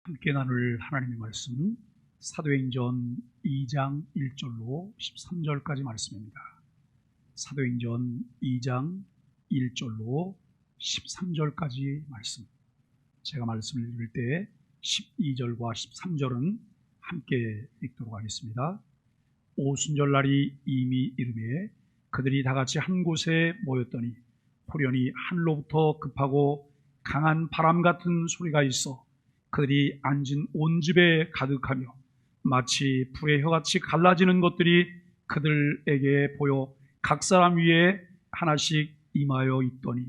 함께 나눌 하나님의 말씀 사도행전 2장 1절로 13절까지 말씀입니다. 사도행전 2장 1절로 13절까지 말씀. 제가 말씀을 읽을 때 12절과 13절은 함께 읽도록 하겠습니다. 오순절날이 이미 이르매 그들이 다 같이 한 곳에 모였더니 호련히 하늘로부터 급하고 강한 바람 같은 소리가 있어 그들이 앉은 온 집에 가득하며 마치 불의 혀같이 갈라지는 것들이 그들에게 보여 각 사람 위에 하나씩 임하여 있더니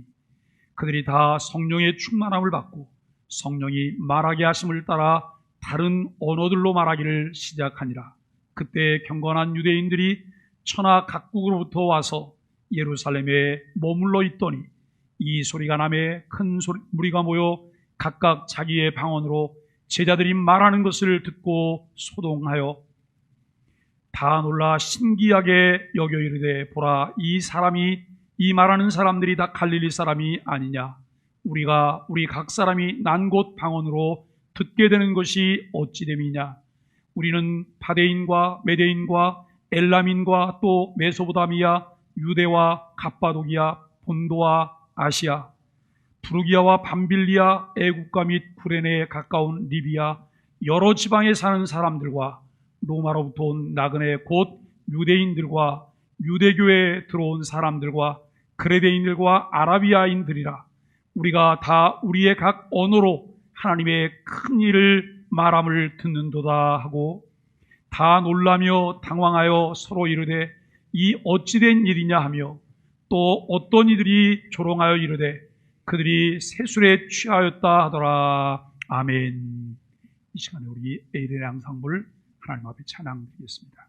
그들이 다 성령의 충만함을 받고 성령이 말하게 하심을 따라 다른 언어들로 말하기를 시작하니라. 그때 경건한 유대인들이 천하 각국으로부터 와서 예루살렘에 머물러 있더니 이 소리가 나매 큰 무리가 모여 각각 자기의 방언으로 제자들이 말하는 것을 듣고 소동하여 다 놀라 신기하게 여겨 이르되 보라, 이 말하는 사람들이 다 갈릴리 사람이 아니냐? 우리 각 사람이 난 곳 방언으로 듣게 되는 것이 어찌 됨이냐? 우리는 바데인과 메데인과 엘람인과 또 메소보다미아, 유대와 갑바도기아, 본도와 아시아, 부르기아와 밤빌리아, 애국가 및 구레네에 가까운 리비아, 여러 지방에 사는 사람들과 로마로부터 온 나그네 곧 유대인들과 유대교에 들어온 사람들과 그레데인들과 아라비아인들이라. 우리가 다 우리의 각 언어로 하나님의 큰 일을 말함을 듣는도다 하고 다 놀라며 당황하여 서로 이르되 이 어찌된 일이냐 하며 또 어떤 이들이 조롱하여 이르되 그들이 세술에 취하였다 하더라. 아멘. 이 시간에 우리 에일의 양상을 하나님 앞에 찬양드리겠습니다.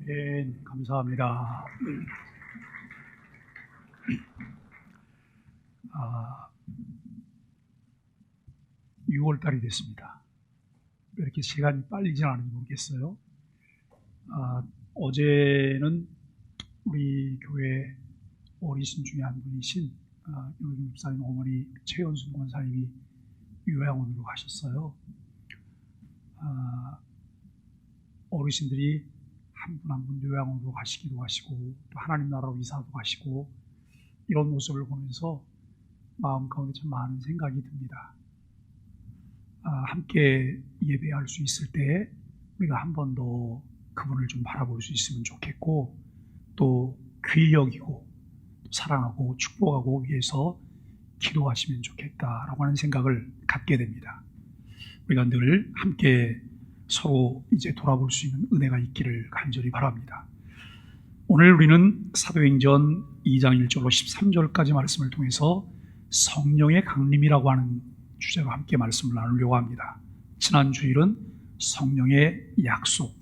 아멘. 감사합니다. 6월달이 됐습니다. 왜 이렇게 시간이 빨리 지나는지 모르겠어요. 어제는 우리 교회 어르신 중에 한 분이신 요즘 목사님 어머니 최연순 권사님이 요양원으로 가셨어요. 어르신들이 한 분 한 분 요양원으로 가시기도 하시고 또 하나님 나라로 이사도 가시고 이런 모습을 보면서 마음 가운데 참 많은 생각이 듭니다. 함께 예배할 수 있을 때 우리가 한 번 더 그분을 좀 바라볼 수 있으면 좋겠고 또 귀히 여기고 사랑하고 축복하고 위해서 기도하시면 좋겠다라고 하는 생각을 갖게 됩니다. 우리가 늘 함께 서로 이제 돌아볼 수 있는 은혜가 있기를 간절히 바랍니다. 오늘 우리는 사도행전 2장 1절로 13절까지 말씀을 통해서 성령의 강림이라고 하는 주제로 함께 말씀을 나누려고 합니다. 지난 주일은 성령의 약속,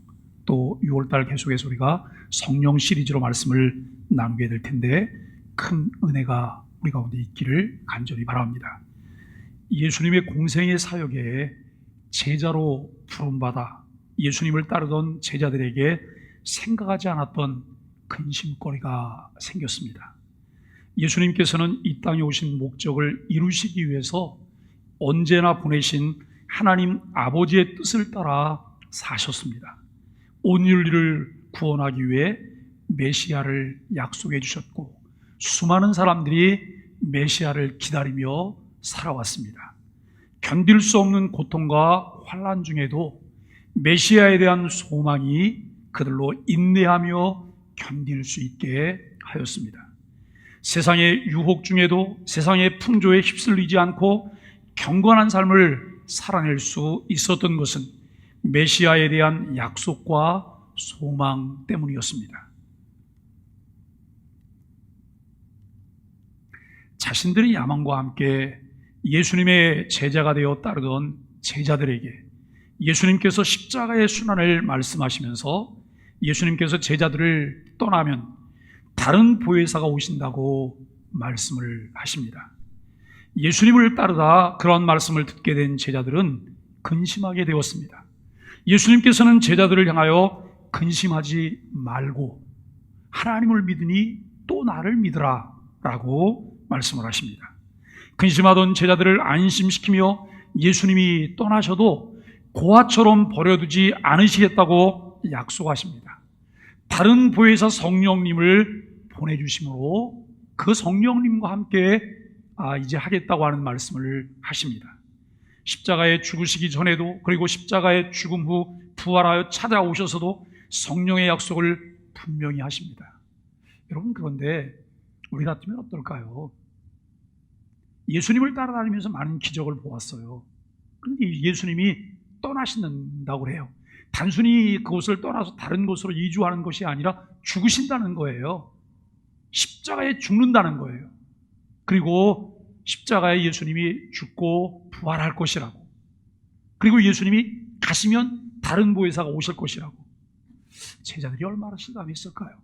또 6월달 계속해서 우리가 성령 시리즈로 말씀을 나누게 될 텐데 큰 은혜가 우리 가운데 있기를 간절히 바랍니다. 예수님의 공생의 사역에 제자로 부름받아 예수님을 따르던 제자들에게 생각하지 않았던 근심거리가 생겼습니다. 예수님께서는 이 땅에 오신 목적을 이루시기 위해서 언제나 보내신 하나님 아버지의 뜻을 따라 사셨습니다. 온 인류를 구원하기 위해 메시아를 약속해 주셨고 수많은 사람들이 메시아를 기다리며 살아왔습니다. 견딜 수 없는 고통과 환난 중에도 메시아에 대한 소망이 그들로 인내하며 견딜 수 있게 하였습니다. 세상의 유혹 중에도 세상의 풍조에 휩쓸리지 않고 경건한 삶을 살아낼 수 있었던 것은 메시아에 대한 약속과 소망 때문이었습니다. 자신들의 야망과 함께 예수님의 제자가 되어 따르던 제자들에게 예수님께서 십자가의 순환을 말씀하시면서 예수님께서 제자들을 떠나면 다른 보혜사가 오신다고 말씀을 하십니다. 예수님을 따르다 그런 말씀을 듣게 된 제자들은 근심하게 되었습니다. 예수님께서는 제자들을 향하여 근심하지 말고 하나님을 믿으니 또 나를 믿으라 라고 말씀을 하십니다. 근심하던 제자들을 안심시키며 예수님이 떠나셔도 고아처럼 버려두지 않으시겠다고 약속하십니다. 다른 보혜사 성령님을 보내주심으로 그 성령님과 함께 이제 하겠다고 하는 말씀을 하십니다. 십자가에 죽으시기 전에도 그리고 십자가의 죽음 후 부활하여 찾아오셔서도 성령의 약속을 분명히 하십니다. 여러분, 그런데 우리 같으면 어떨까요? 예수님을 따라다니면서 많은 기적을 보았어요. 그런데 예수님이 떠나신다고 해요. 단순히 그곳을 떠나서 다른 곳으로 이주하는 것이 아니라 죽으신다는 거예요. 십자가에 죽는다는 거예요. 그리고 십자가에 예수님이 죽고 부활할 것이라고, 그리고 예수님이 가시면 다른 보혜사가 오실 것이라고. 제자들이 얼마나 실감했을까요?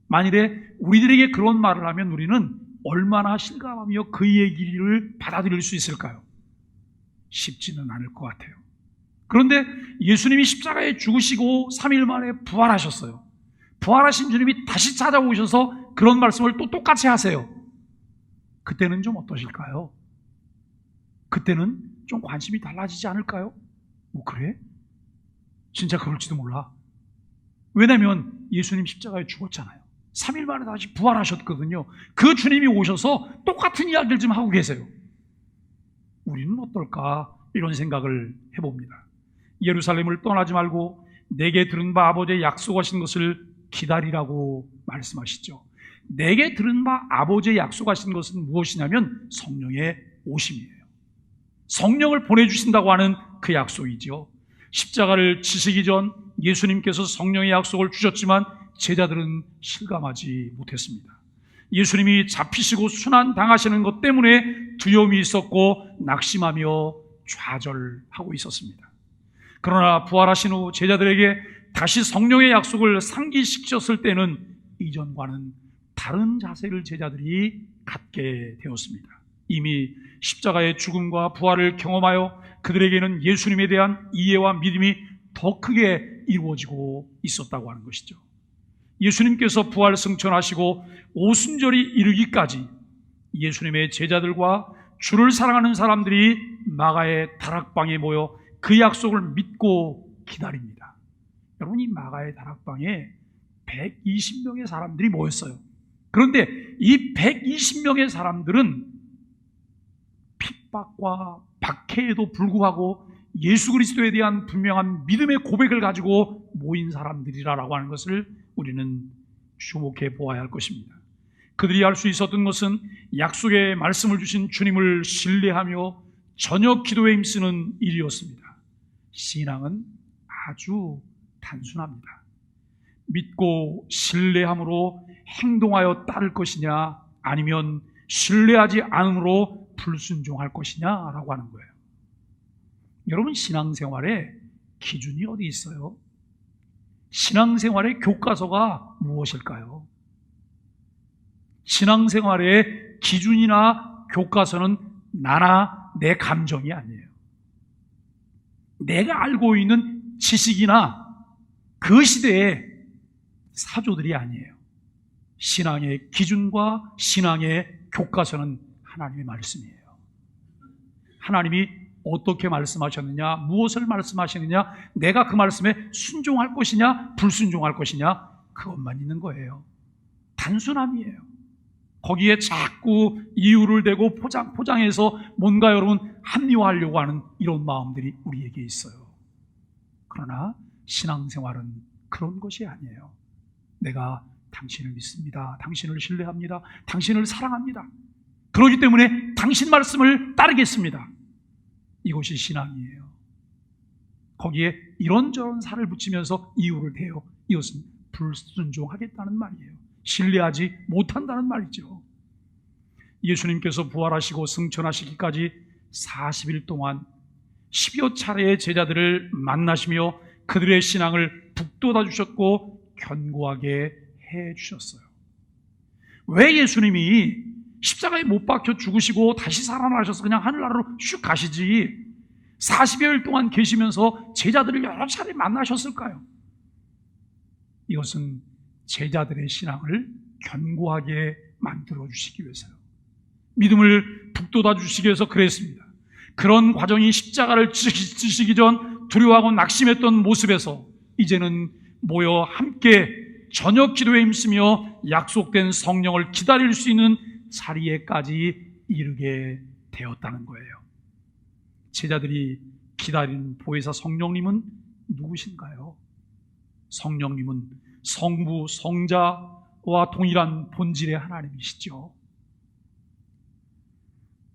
만일에 우리들에게 그런 말을 하면 우리는 얼마나 실감하며 그 얘기를 받아들일 수 있을까요? 쉽지는 않을 것 같아요. 그런데 예수님이 십자가에 죽으시고 3일 만에 부활하셨어요. 부활하신 주님이 다시 찾아오셔서 그런 말씀을 또 똑같이 하세요. 그때는 좀 어떠실까요? 그때는 좀 관심이 달라지지 않을까요? 뭐 그래? 진짜 그럴지도 몰라. 왜냐하면 예수님 십자가에 죽었잖아요. 3일 만에 다시 부활하셨거든요. 그 주님이 오셔서 똑같은 이야기를 좀 하고 계세요. 우리는 어떨까? 이런 생각을 해봅니다. 예루살렘을 떠나지 말고 내게 들은 바 아버지의 약속하신 것을 기다리라고 말씀하시죠. 내게 들은 바 아버지의 약속하신 것은 무엇이냐면 성령의 오심이에요. 성령을 보내주신다고 하는 그 약속이죠. 십자가를 지시기 전 예수님께서 성령의 약속을 주셨지만 제자들은 실감하지 못했습니다. 예수님이 잡히시고 순환당하시는 것 때문에 두려움이 있었고 낙심하며 좌절하고 있었습니다. 그러나 부활하신 후 제자들에게 다시 성령의 약속을 상기시켰을 때는 이전과는 다른 자세를 제자들이 갖게 되었습니다. 이미 십자가의 죽음과 부활을 경험하여 그들에게는 예수님에 대한 이해와 믿음이 더 크게 이루어지고 있었다고 하는 것이죠. 예수님께서 부활 승천하시고 오순절이 이르기까지 예수님의 제자들과 주를 사랑하는 사람들이 마가의 다락방에 모여 그 약속을 믿고 기다립니다. 여러분, 이 마가의 다락방에 120명의 사람들이 모였어요. 그런데 이 120명의 사람들은 핍박과 박해에도 불구하고 예수 그리스도에 대한 분명한 믿음의 고백을 가지고 모인 사람들이라고 하는 것을 우리는 주목해 보아야 할 것입니다. 그들이 할 수 있었던 것은 약속의 말씀을 주신 주님을 신뢰하며 저녁 기도에 힘쓰는 일이었습니다. 신앙은 아주 단순합니다. 믿고 신뢰함으로 행동하여 따를 것이냐, 아니면 신뢰하지 않음으로 불순종할 것이냐라고 하는 거예요. 여러분, 신앙생활에 기준이 어디 있어요? 신앙생활의 교과서가 무엇일까요? 신앙생활의 기준이나 교과서는 나나 내 감정이 아니에요. 내가 알고 있는 지식이나 그 시대의 사조들이 아니에요. 신앙의 기준과 신앙의 교과서는 하나님의 말씀이에요. 하나님이 어떻게 말씀하셨느냐, 무엇을 말씀하시느냐, 내가 그 말씀에 순종할 것이냐 불순종할 것이냐, 그것만 있는 거예요. 단순함이에요. 거기에 자꾸 이유를 대고 포장해서 뭔가 여러분 합리화하려고 하는 이런 마음들이 우리에게 있어요. 그러나 신앙생활은 그런 것이 아니에요. 내가 당신을 믿습니다. 당신을 신뢰합니다. 당신을 사랑합니다. 그렇기 때문에 당신 말씀을 따르겠습니다. 이것이 신앙이에요. 거기에 이런저런 살을 붙이면서 이유를 대요. 이것은 불순종하겠다는 말이에요. 신뢰하지 못한다는 말이죠. 예수님께서 부활하시고 승천하시기까지 40일 동안 10여 차례의 제자들을 만나시며 그들의 신앙을 북돋아 주셨고 견고하게 해 주셨어요. 왜 예수님이 십자가에 못 박혀 죽으시고 다시 살아나셔서 그냥 하늘나라로 슉 가시지 40여일 동안 계시면서 제자들을 여러 차례 만나셨을까요? 이것은 제자들의 신앙을 견고하게 만들어 주시기 위해서요. 믿음을 북돋아 주시기 위해서 그랬습니다. 그런 과정이 십자가를 지시기 전 두려워하고 낙심했던 모습에서 이제는 모여 함께 저녁 기도에 힘쓰며 약속된 성령을 기다릴 수 있는 자리에까지 이르게 되었다는 거예요. 제자들이 기다린 보혜사 성령님은 누구신가요? 성령님은 성부, 성자와 동일한 본질의 하나님이시죠.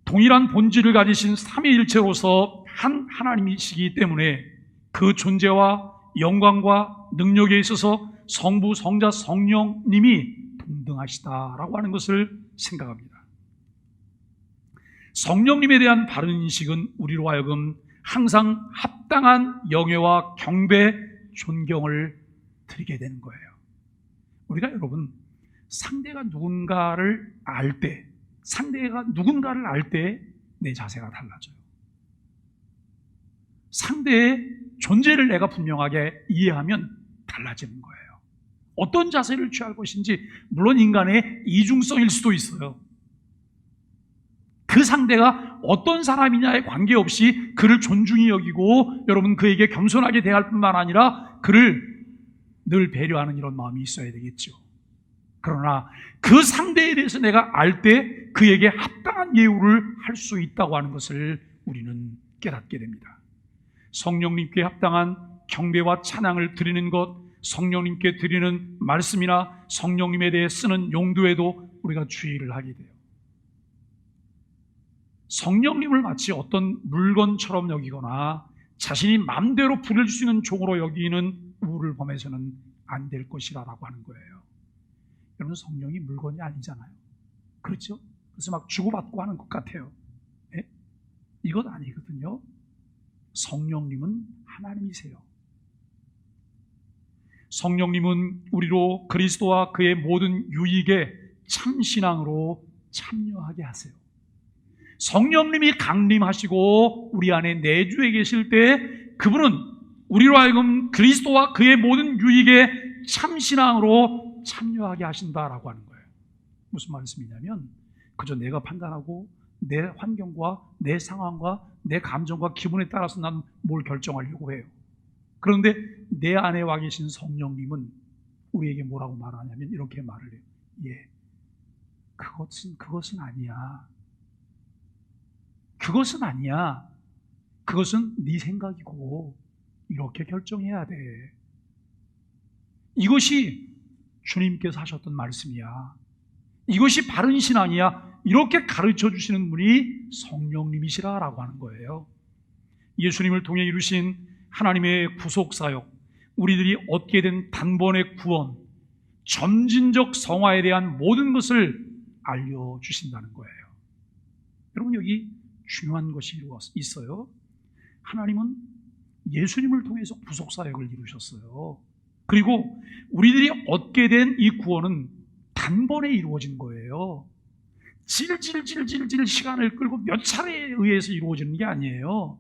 동일한 본질을 가지신 삼위일체로서 한 하나님이시기 때문에 그 존재와 영광과 능력에 있어서 성부, 성자, 성령님이 동등하시다라고 하는 것을 생각합니다. 성령님에 대한 바른 인식은 우리로 하여금 항상 합당한 영예와 경배, 존경을 드리게 되는 거예요. 우리가 여러분 상대가 누군가를 알 때, 내 자세가 달라져요. 상대의 존재를 내가 분명하게 이해하면 달라지는 거예요. 어떤 자세를 취할 것인지, 물론 인간의 이중성일 수도 있어요. 그 상대가 어떤 사람이냐에 관계없이 그를 존중히 여기고 여러분 그에게 겸손하게 대할 뿐만 아니라 그를 늘 배려하는 이런 마음이 있어야 되겠죠. 그러나 그 상대에 대해서 내가 알 때 그에게 합당한 예우를 할 수 있다고 하는 것을 우리는 깨닫게 됩니다. 성령님께 합당한 경배와 찬양을 드리는 것, 성령님께 드리는 말씀이나 성령님에 대해 쓰는 용도에도 우리가 주의를 하게 돼요. 성령님을 마치 어떤 물건처럼 여기거나 자신이 마음대로 부릴 수 있는 종으로 여기는 우를 범해서는 안 될 것이라고 하는 거예요. 여러분, 성령이 물건이 아니잖아요. 그렇죠? 그래서 막 주고받고 하는 것 같아요. 네? 이것 아니거든요. 성령님은 하나님이세요. 성령님은 우리로 그리스도와 그의 모든 유익에 참신앙으로 참여하게 하세요. 성령님이 강림하시고 우리 안에 내주해 계실 때 그분은 우리로 하여금 그리스도와 그의 모든 유익에 참신앙으로 참여하게 하신다라고 하는 거예요. 무슨 말씀이냐면 그저 내가 판단하고 내 환경과 내 상황과 내 감정과 기분에 따라서 난 뭘 결정하려고 해요. 그런데 내 안에 와 계신 성령님은 우리에게 뭐라고 말하냐면 이렇게 말을 해요. 예, 그것은 아니야. 그것은 아니야. 그것은 네 생각이고 이렇게 결정해야 돼. 이것이 주님께서 하셨던 말씀이야. 이것이 바른 신앙이야. 이렇게 가르쳐 주시는 분이 성령님이시라라고 하는 거예요. 예수님을 통해 이루신 하나님의 구속사역, 우리들이 얻게 된 단번의 구원, 점진적 성화에 대한 모든 것을 알려주신다는 거예요. 여러분, 여기 중요한 것이 있어요. 하나님은 예수님을 통해서 구속사역을 이루셨어요. 그리고 우리들이 얻게 된 이 구원은 단번에 이루어진 거예요. 질질질질질 시간을 끌고 몇 차례에 의해서 이루어지는 게 아니에요.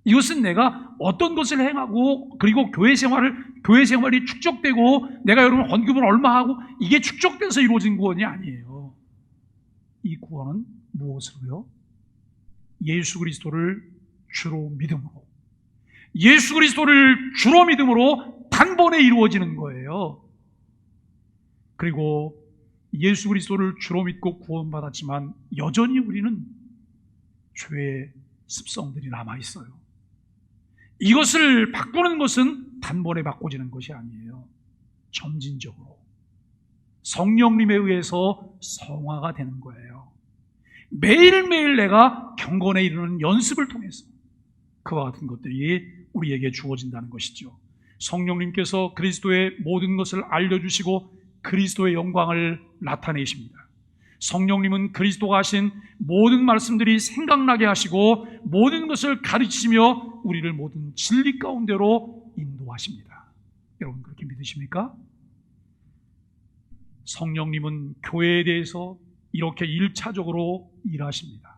이것은 내가 어떤 것을 행하고 그리고 교회 생활이 축적되고 내가 여러분 헌금을 얼마 하고 이게 축적돼서 이루어진 구원이 아니에요. 이 구원은 무엇으로요? 예수 그리스도를 주로 믿음으로, 예수 그리스도를 주로 믿음으로 단번에 이루어지는 거예요. 그리고 예수 그리스도를 주로 믿고 구원받았지만 여전히 우리는 죄의 습성들이 남아있어요. 이것을 바꾸는 것은 단번에 바꿔지는 것이 아니에요. 점진적으로 성령님에 의해서 성화가 되는 거예요. 매일매일 내가 경건에 이르는 연습을 통해서 그와 같은 것들이 우리에게 주어진다는 것이죠. 성령님께서 그리스도의 모든 것을 알려주시고 그리스도의 영광을 나타내십니다. 성령님은 그리스도가 하신 모든 말씀들이 생각나게 하시고 모든 것을 가르치시며 우리를 모든 진리 가운데로 인도하십니다. 여러분 그렇게 믿으십니까? 성령님은 교회에 대해서 이렇게 1차적으로 일하십니다.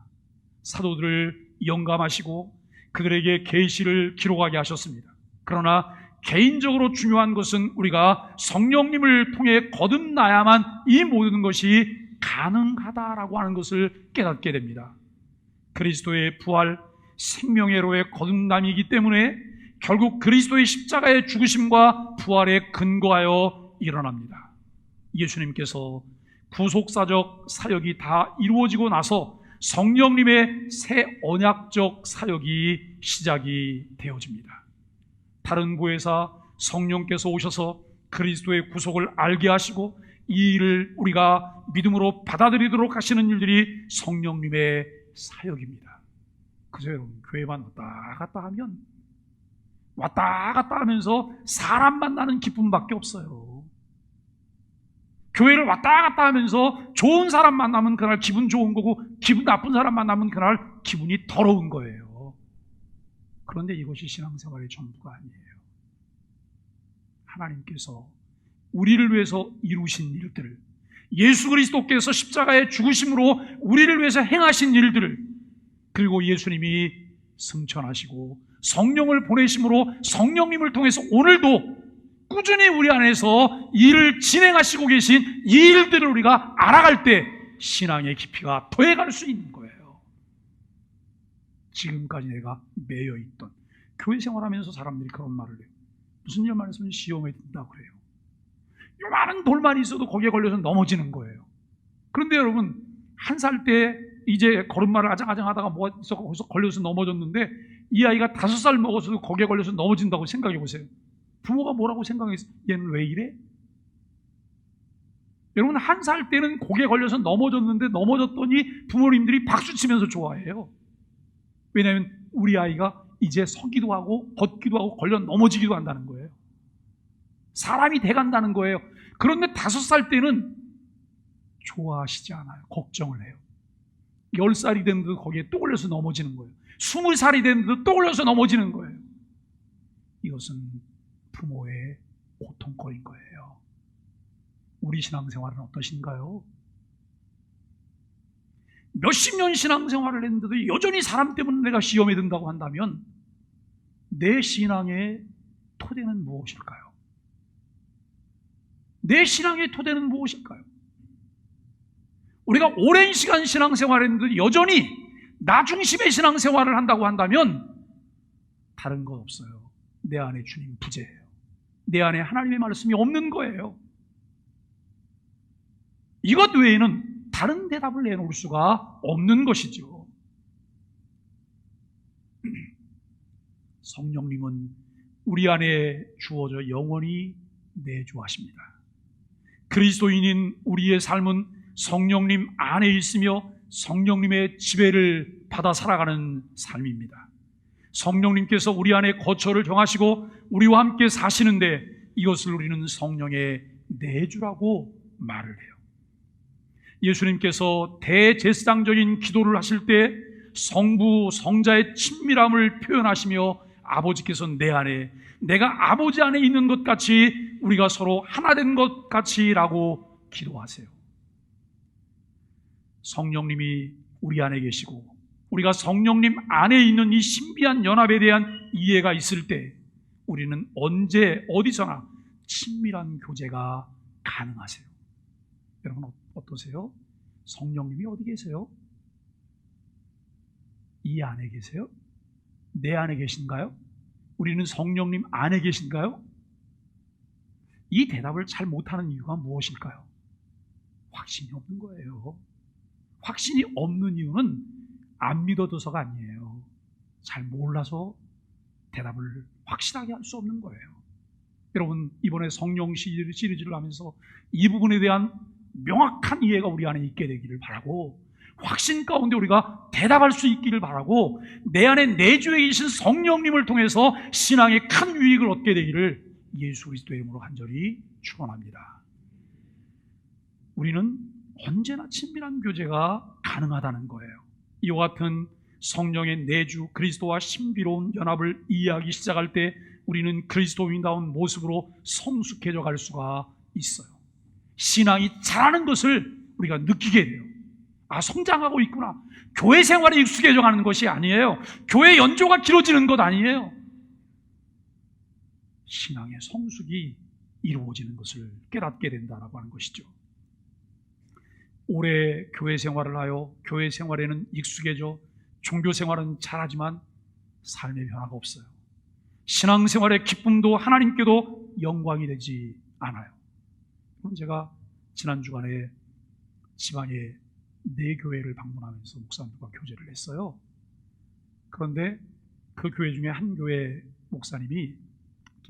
사도들을 영감하시고 그들에게 계시를 기록하게 하셨습니다. 그러나 개인적으로 중요한 것은 우리가 성령님을 통해 거듭나야만 이 모든 것이 가능하다라고 하는 것을 깨닫게 됩니다. 그리스도의 부활, 생명의 거듭남이기 때문에 결국 그리스도의 십자가의 죽으심과 부활에 근거하여 일어납니다. 예수님께서 구속사적 사역이 다 이루어지고 나서 성령님의 새 언약적 사역이 시작이 되어집니다. 다른 보혜사 성령께서 오셔서 그리스도의 구속을 알게 하시고 이 일을 우리가 믿음으로 받아들이도록 하시는 일들이 성령님의 사역입니다. 그래서 여러분 교회만 왔다 갔다 하면서 사람 만나는 기쁨밖에 없어요. 교회를 왔다 갔다 하면서 좋은 사람 만나면 그날 기분 좋은 거고 기분 나쁜 사람 만나면 그날 기분이 더러운 거예요. 그런데 이것이 신앙생활의 전부가 아니에요. 하나님께서 우리를 위해서 이루신 일들을, 예수 그리스도께서 십자가의 죽으심으로 우리를 위해서 행하신 일들을, 그리고 예수님이 승천하시고 성령을 보내심으로 성령님을 통해서 오늘도 꾸준히 우리 안에서 일을 진행하시고 계신 이 일들을 우리가 알아갈 때 신앙의 깊이가 더해갈 수 있는 거예요. 지금까지 내가 매여있던, 교회 생활하면서 사람들이 그런 말을 해요. 무슨 일 말했으면 시험에 든다고 그래요. 요만한 돌만 있어도 거기에 걸려서 넘어지는 거예요. 그런데 여러분, 한 살 때 이제 걸음마를 아장아장 하다가 뭐가 있어 거기서 걸려서 넘어졌는데 이 아이가 5살 먹어서도 거기에 걸려서 넘어진다고 생각해 보세요. 부모가 뭐라고 생각했어요? 얘는 왜 이래? 여러분, 한 살 때는 고개 걸려서 넘어졌는데 넘어졌더니 부모님들이 박수치면서 좋아해요. 왜냐하면 우리 아이가 이제 서기도 하고 걷기도 하고 걸려 넘어지기도 한다는 거예요. 사람이 돼간다는 거예요. 그런데 5살 때는 좋아하시지 않아요. 걱정을 해요. 10살이 됐는데도 거기에 또 걸려서 넘어지는 거예요. 20살이 됐는데도 또 걸려서 넘어지는 거예요. 이것은 부모의 고통거리인 거예요. 우리 신앙생활은 어떠신가요? 몇십 년 신앙생활을 했는데도 여전히 사람 때문에 내가 시험에 든다고 한다면 내 신앙의 토대는 무엇일까요? 내 신앙의 토대는 무엇일까요? 우리가 오랜 시간 신앙생활을 했는데 여전히 나 중심의 신앙생활을 한다고 한다면 다른 건 없어요. 내 안에 주님 부재예요. 내 안에 하나님의 말씀이 없는 거예요. 이것 외에는 다른 대답을 내놓을 수가 없는 것이죠. 성령님은 우리 안에 주어져 영원히 내주하십니다. 그리스도인인 우리의 삶은 성령님 안에 있으며 성령님의 지배를 받아 살아가는 삶입니다. 성령님께서 우리 안에 거처를 정하시고 우리와 함께 사시는데 이것을 우리는 성령의 내주라고 말을 해요. 예수님께서 대제사장적인 기도를 하실 때 성부, 성자의 친밀함을 표현하시며 아버지께서 내 안에, 내가 아버지 안에 있는 것 같이 우리가 서로 하나 된 것 같이라고 기도하세요. 성령님이 우리 안에 계시고 우리가 성령님 안에 있는 이 신비한 연합에 대한 이해가 있을 때 우리는 언제 어디서나 친밀한 교제가 가능하세요. 여러분 어떠세요? 성령님이 어디 계세요? 이 안에 계세요? 내 안에 계신가요? 우리는 성령님 안에 계신가요? 이 대답을 잘 못하는 이유가 무엇일까요? 확신이 없는 거예요. 확신이 없는 이유는 안 믿어둬서가 아니에요. 잘 몰라서 대답을 확실하게 할 수 없는 거예요. 여러분 이번에 성령 시리즈를 하면서 이 부분에 대한 명확한 이해가 우리 안에 있게 되기를 바라고 확신 가운데 우리가 대답할 수 있기를 바라고 내 안에 내주에 계신 성령님을 통해서 신앙의 큰 유익을 얻게 되기를 예수 그리스도의 이름으로 간절히 축원합니다. 우리는 언제나 친밀한 교제가 가능하다는 거예요. 이와 같은 성령의 내주 그리스도와 신비로운 연합을 이해하기 시작할 때 우리는 그리스도인다운 모습으로 성숙해져 갈 수가 있어요. 신앙이 자라는 것을 우리가 느끼게 돼요. 아, 성장하고 있구나. 교회 생활에 익숙해져 가는 것이 아니에요. 교회 연조가 길어지는 것 아니에요. 신앙의 성숙이 이루어지는 것을 깨닫게 된다라고 하는 것이죠. 오래 교회 생활을 하여 교회 생활에는 익숙해져 종교 생활은 잘하지만 삶의 변화가 없어요. 신앙생활의 기쁨도 하나님께도 영광이 되지 않아요. 제가 지난 주간에 지방의 4교회를 방문하면서 목사님과 교제를 했어요. 그런데 그 교회 중에 한 교회 목사님이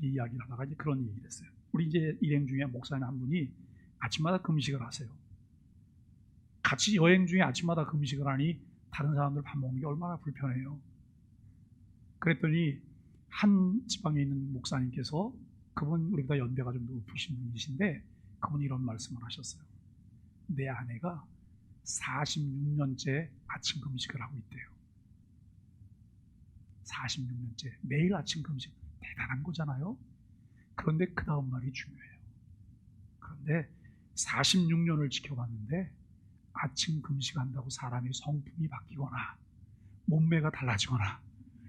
이야기를 하다가 이제 그런 얘기를 했어요. 우리 이제 일행 중에 목사님 한 분이 아침마다 금식을 하세요. 같이 여행 중에 아침마다 금식을 하니 다른 사람들 밥 먹는 게 얼마나 불편해요. 그랬더니 한 지방에 있는 목사님께서, 그분 우리보다 연배가 좀 높으신 분이신데 그분이 이런 말씀을 하셨어요. 내 아내가 46년째 아침 금식을 하고 있대요. 46년째 매일 아침 금식, 대단한 거잖아요. 그런데 그 다음 말이 중요해요. 그런데 46년을 지켜봤는데 아침 금식한다고 사람의 성품이 바뀌거나 몸매가 달라지거나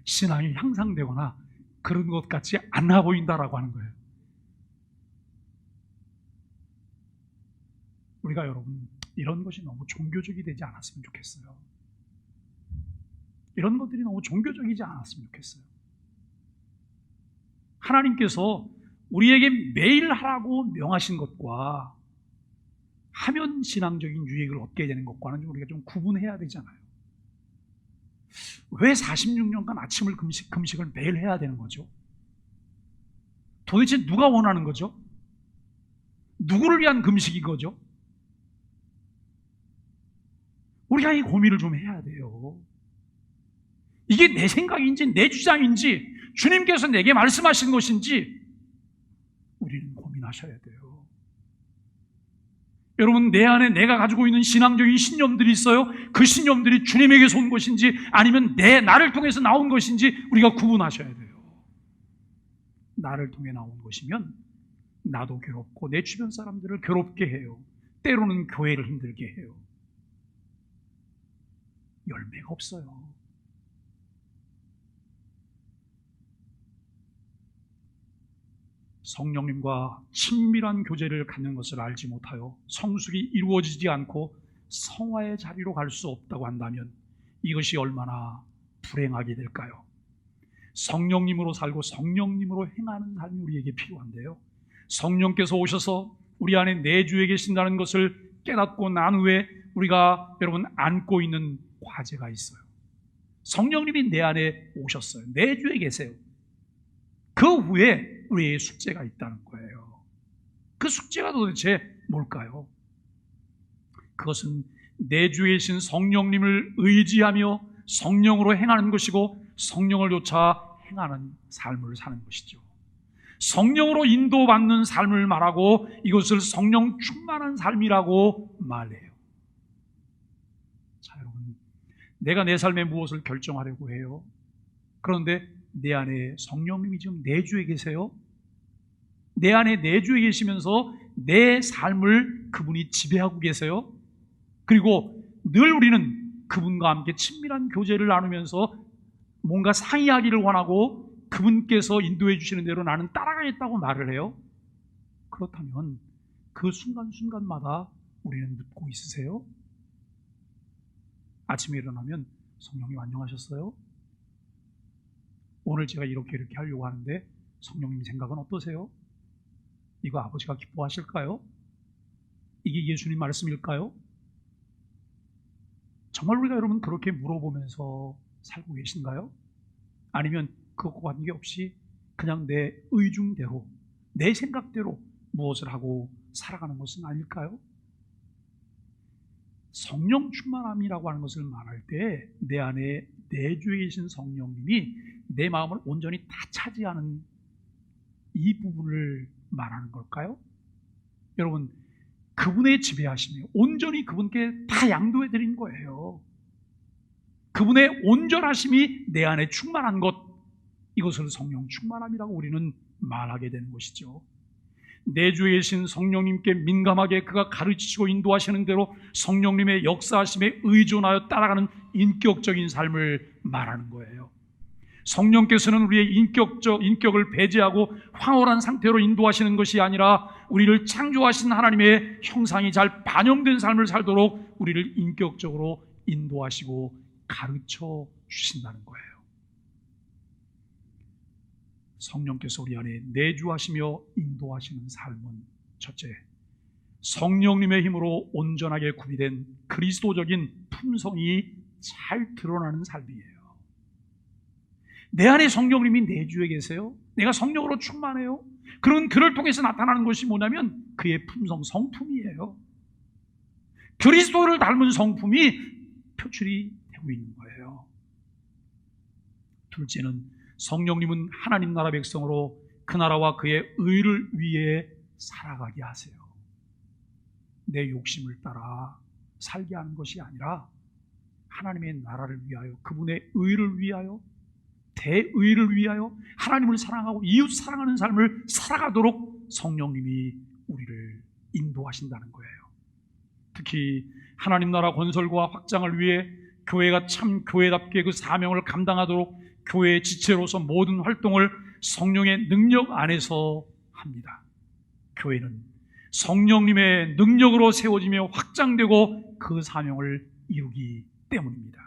신앙이 향상되거나 그런 것 같이 않아 보인다라고 하는 거예요. 우리가 여러분 이런 것이 너무 종교적이 되지 않았으면 좋겠어요. 이런 것들이 너무 종교적이지 않았으면 좋겠어요. 하나님께서 우리에게 매일 하라고 명하신 것과 하면 신앙적인 유익을 얻게 되는 것과는 우리가 좀 구분해야 되잖아요. 왜 46년간 아침을 금식을 매일 해야 되는 거죠? 도대체 누가 원하는 거죠? 누구를 위한 금식인 거죠? 우리가 이 고민을 좀 해야 돼요. 이게 내 생각인지 내 주장인지 주님께서 내게 말씀하신 것인지 우리는 고민하셔야 돼요. 여러분, 내 안에 내가 가지고 있는 신앙적인 신념들이 있어요. 그 신념들이 주님에게서 온 것인지 아니면 나를 통해서 나온 것인지 우리가 구분하셔야 돼요. 나를 통해 나온 것이면 나도 괴롭고 내 주변 사람들을 괴롭게 해요. 때로는 교회를 힘들게 해요. 열매가 없어요. 성령님과 친밀한 교제를 갖는 것을 알지 못하여 성숙이 이루어지지 않고 성화의 자리로 갈 수 없다고 한다면 이것이 얼마나 불행하게 될까요? 성령님으로 살고 성령님으로 행하는 삶이 우리에게 필요한데요, 성령께서 오셔서 우리 안에 내주에 계신다는 것을 깨닫고 난 후에 우리가 여러분 안고 있는 과제가 있어요. 성령님이 내 안에 오셨어요. 내주에 계세요. 그 후에 우리의 숙제가 있다는 거예요. 그 숙제가 도대체 뭘까요? 그것은 내주에 계신 성령님을 의지하며 성령으로 행하는 것이고 성령을 쫓아 행하는 삶을 사는 것이죠. 성령으로 인도받는 삶을 말하고 이것을 성령 충만한 삶이라고 말해요. 자, 여러분, 내가 내 삶에 무엇을 결정하려고 해요? 그런데 내 안에 성령님이 지금 내주에 계세요? 내 안에 내주에 계시면서 내 삶을 그분이 지배하고 계세요? 그리고 늘 우리는 그분과 함께 친밀한 교제를 나누면서 뭔가 상의하기를 원하고 그분께서 인도해 주시는 대로 나는 따라가겠다고 말을 해요. 그렇다면 그 순간순간마다 우리는 묻고 있으세요? 아침에 일어나면 성령님 안녕하셨어요? 오늘 제가 이렇게 하려고 하는데 성령님 생각은 어떠세요? 이거 아버지가 기뻐하실까요? 이게 예수님 말씀일까요? 정말 우리가 여러분 그렇게 물어보면서 살고 계신가요? 아니면 그것과 관계없이 그냥 내 의중대로 내 생각대로 무엇을 하고 살아가는 것은 아닐까요? 성령 충만함이라고 하는 것을 말할 때 내 안에 내주에 계신 성령님이 내 마음을 온전히 다 차지하는 이 부분을 말하는 걸까요? 여러분, 그분의 지배하심이 온전히 그분께 다 양도해 드린 거예요. 그분의 온전하심이 내 안에 충만한 것, 이것을 성령 충만함이라고 우리는 말하게 되는 것이죠. 내주에 계신 성령님께 민감하게 그가 가르치시고 인도하시는 대로 성령님의 역사하심에 의존하여 따라가는 인격적인 삶을 말하는 거예요. 성령께서는 우리의 인격을 배제하고 황홀한 상태로 인도하시는 것이 아니라 우리를 창조하신 하나님의 형상이 잘 반영된 삶을 살도록 우리를 인격적으로 인도하시고 가르쳐 주신다는 거예요. 성령께서 우리 안에 내주하시며 인도하시는 삶은 첫째, 성령님의 힘으로 온전하게 구비된 그리스도적인 품성이 잘 드러나는 삶이에요. 내 안에 성령님이 내주에 계세요. 내가 성령으로 충만해요. 그런 그를 통해서 나타나는 것이 뭐냐면 그의 품성, 성품이에요. 그리스도를 닮은 성품이 표출이 되고 있는 거예요. 둘째는 성령님은 하나님 나라 백성으로 그 나라와 그의 의를 위해 살아가게 하세요. 내 욕심을 따라 살게 하는 것이 아니라 하나님의 나라를 위하여, 그분의 의를 위하여, 대의를 위하여 하나님을 사랑하고 이웃 사랑하는 삶을 살아가도록 성령님이 우리를 인도하신다는 거예요. 특히 하나님 나라 건설과 확장을 위해 교회가 참 교회답게 그 사명을 감당하도록 교회의 지체로서 모든 활동을 성령의 능력 안에서 합니다. 교회는 성령님의 능력으로 세워지며 확장되고 그 사명을 이루기 때문입니다.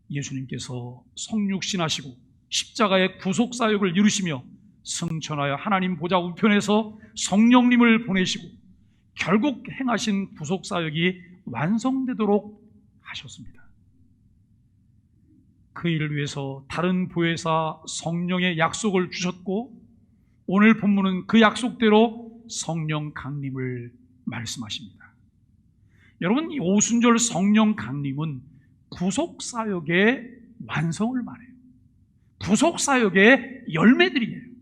예수님께서 성육신하시고 십자가의 구속사역을 이루시며 승천하여 하나님 보좌 우편에서 성령님을 보내시고 결국 행하신 구속사역이 완성되도록 하셨습니다. 그 일을 위해서 다른 보혜사 성령의 약속을 주셨고 오늘 본문은 그 약속대로 성령 강림을 말씀하십니다. 여러분, 이 오순절 성령 강림은 구속사역의 완성을 말해요. 구속사역의 열매들이에요.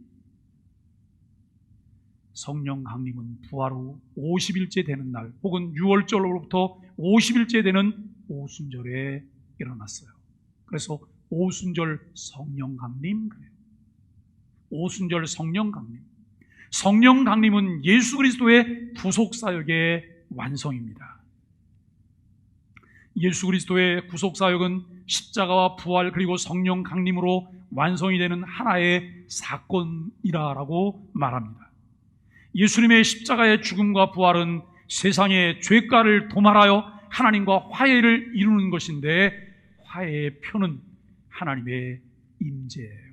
성령 강림은 부활 후 50일째 되는 날 혹은 6월절로부터 50일째 되는 오순절에 일어났어요. 그래서 오순절 성령 강림 그래요. 오순절 성령 강림. 성령 강림은 예수 그리스도의 구속 사역의 완성입니다. 예수 그리스도의 구속 사역은 십자가와 부활 그리고 성령 강림으로 완성이 되는 하나의 사건이라고 말합니다. 예수님의 십자가의 죽음과 부활은 세상의 죄가를 도말하여 하나님과 화해를 이루는 것인데, 화해의 표는 하나님의 임재예요.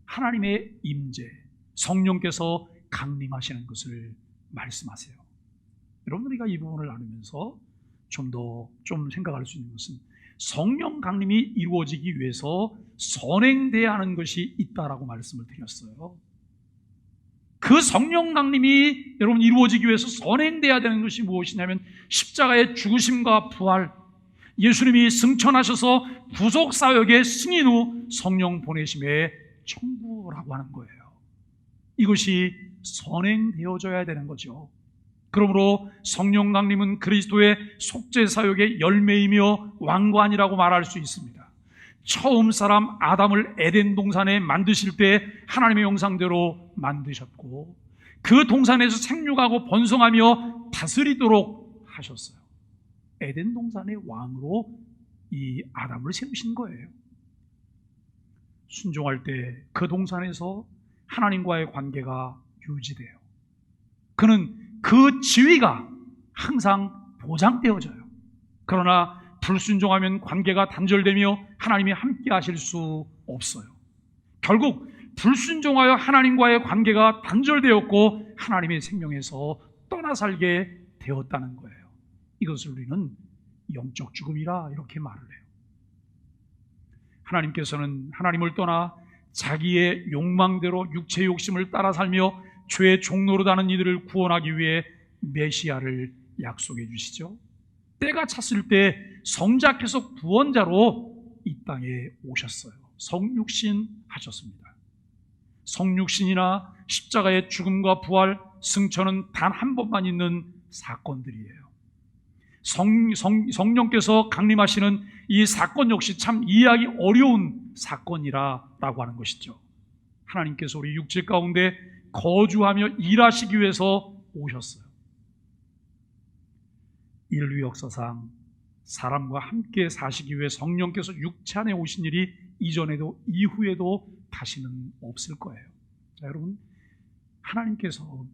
하나님의 임재, 성령께서 강림하시는 것을 말씀하세요. 여러분, 우리가 이 부분을 나누면서 좀 생각할 수 있는 것은, 성령 강림이 이루어지기 위해서 선행돼야 하는 것이 있다라고 말씀을 드렸어요. 그 성령 강림이 여러분 이루어지기 위해서 선행돼야 되는 것이 무엇이냐면, 십자가의 죽으심과 부활, 예수님이 승천하셔서 구속 사역의 승인 후 성령 보내심의 청구라고 하는 거예요. 이것이 선행되어져야 되는 거죠. 그러므로 성령 강림은 그리스도의 속죄 사역의 열매이며 왕관이라고 말할 수 있습니다. 처음 사람 아담을 에덴 동산에 만드실 때 하나님의 형상대로 만드셨고, 그 동산에서 생육하고 번성하며 다스리도록 하셨어요. 에덴 동산의 왕으로 이 아담을 세우신 거예요. 순종할 때 그 동산에서 하나님과의 관계가 유지돼요. 그는 그 지위가 항상 보장되어져요. 그러나 불순종하면 관계가 단절되며 하나님이 함께 하실 수 없어요. 결국 불순종하여 하나님과의 관계가 단절되었고 하나님의 생명에서 떠나 살게 되었다는 거예요. 이것을 우리는 영적 죽음이라 이렇게 말을 해요. 하나님께서는 하나님을 떠나 자기의 욕망대로 육체의 욕심을 따라 살며 죄의 종로로 다는 이들을 구원하기 위해 메시아를 약속해 주시죠. 때가 찼을 때 성자께서 구원자로 이 땅에 오셨어요. 성육신 하셨습니다. 성육신이나 십자가의 죽음과 부활, 승천은 단 한 번만 있는 사건들이에요. 성령께서 강림하시는 이 사건 역시 참 이해하기 어려운 사건이라고 하는 것이죠. 하나님께서 우리 육체 가운데 거주하며 일하시기 위해서 오셨어요. 인류 역사상 사람과 함께 사시기 위해 성령께서 육체 안에 오신 일이 이전에도 이후에도 다시는 없을 거예요. 자, 여러분, 하나님께서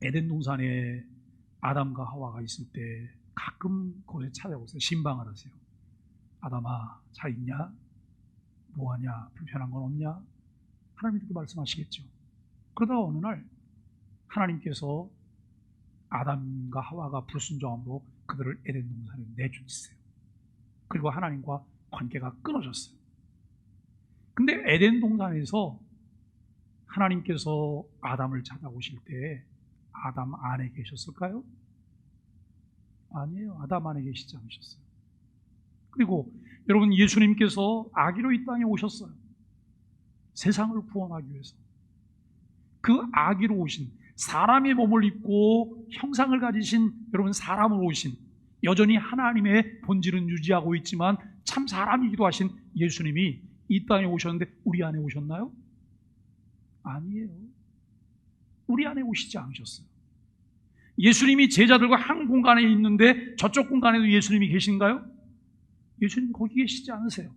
에덴 동산에 아담과 하와가 있을 때 가끔 거기에 찾아오세요. 신방을 하세요. 아담아, 잘 있냐? 뭐하냐? 불편한 건 없냐? 하나님이 그렇게 말씀하시겠죠. 그러다가 어느 날 하나님께서 아담과 하와가 불순종함으로 그들을 에덴 동산에 내주셨어요. 그리고 하나님과 관계가 끊어졌어요. 근데 에덴 동산에서 하나님께서 아담을 찾아오실 때 아담 안에 계셨을까요? 아니에요. 아담 안에 계시지 않으셨어요. 그리고 여러분, 예수님께서 아기로 이 땅에 오셨어요. 세상을 구원하기 위해서. 그 아기로 오신, 사람의 몸을 입고 형상을 가지신 여러분 사람으로 오신, 여전히 하나님의 본질은 유지하고 있지만 참 사람이기도 하신 예수님이 이 땅에 오셨는데 우리 안에 오셨나요? 아니에요. 우리 안에 오시지 않으셨어요. 예수님이 제자들과 한 공간에 있는데 저쪽 공간에도 예수님이 계신가요? 예수님 거기 계시지 않으세요.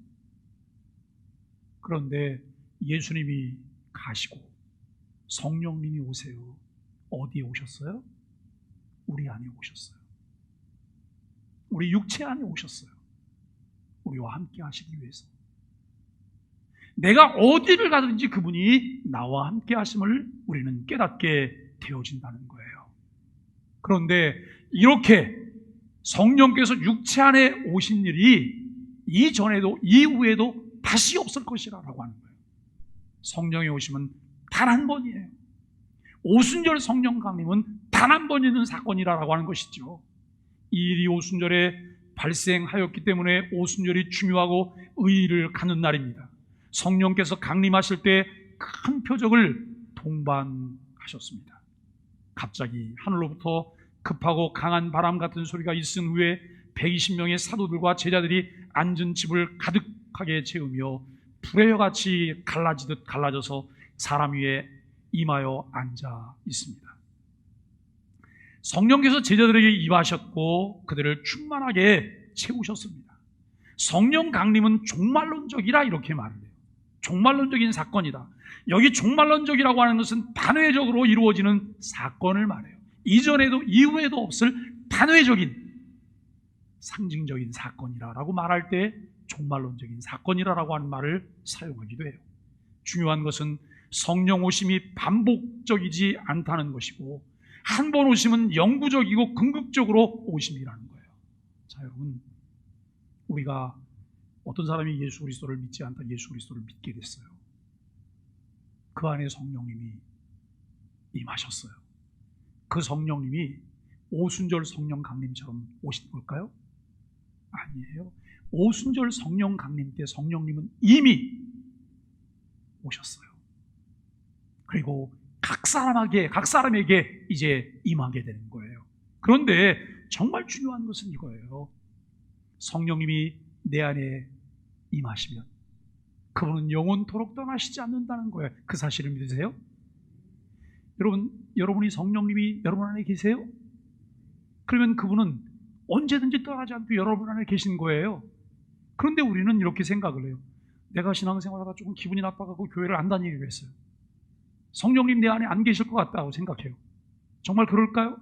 그런데 예수님이 가시고 성령님이 오세요. 어디에 오셨어요? 우리 안에 오셨어요. 우리 육체 안에 오셨어요. 우리와 함께 하시기 위해서. 내가 어디를 가든지 그분이 나와 함께 하심을 우리는 깨닫게 되어진다는 거예요. 그런데 이렇게 성령께서 육체 안에 오신 일이 이전에도 이후에도 다시 없을 것이라고 하는 거예요. 성령이 오심은 단 한 번이에요. 오순절 성령 강림은 단 한 번 있는 사건이라고 하는 것이죠. 이 일이 오순절에 발생하였기 때문에 오순절이 중요하고 의의를 갖는 날입니다. 성령께서 강림하실 때 큰 표적을 동반하셨습니다. 갑자기 하늘로부터 급하고 강한 바람 같은 소리가 있은 후에 120명의 사도들과 제자들이 앉은 집을 가득하게 채우며 불의 같이 갈라져서 사람 위에 임하여 앉아 있습니다. 성령께서 제자들에게 임하셨고 그들을 충만하게 채우셨습니다. 성령 강림은 종말론적이라 이렇게 말을 해요. 종말론적인 사건이다. 여기 종말론적이라고 하는 것은 단회적으로 이루어지는 사건을 말해요. 이전에도 이후에도 없을 단회적인 상징적인 사건이라고 말할 때 종말론적인 사건이라고 하는 말을 사용하기도 해요. 중요한 것은 성령 오심이 반복적이지 않다는 것이고 한 번 오심은 영구적이고 궁극적으로 오심이라는 거예요. 자, 여러분, 우리가 어떤 사람이 예수 그리스도를 믿지 않다 예수 그리스도를 믿게 됐어요. 그 안에 성령님이 임하셨어요. 그 성령님이 오순절 성령 강림처럼 오신 걸까요? 아니에요. 오순절 성령 강림 때 성령님은 이미 오셨어요. 그리고 각 사람에게 이제 임하게 되는 거예요. 그런데 정말 중요한 것은 이거예요. 성령님이 내 안에 임하시면 그분은 영원토록 떠나시지 않는다는 거예요. 그 사실을 믿으세요? 여러분이 성령님이 여러분 안에 계세요? 그러면 그분은 언제든지 떠나지 않고 여러분 안에 계신 거예요. 그런데 우리는 이렇게 생각을 해요. 내가 신앙생활하다 조금 기분이 나빠가고 교회를 안 다니기로 했어요. 성령님 내 안에 안 계실 것 같다고 생각해요. 정말 그럴까요?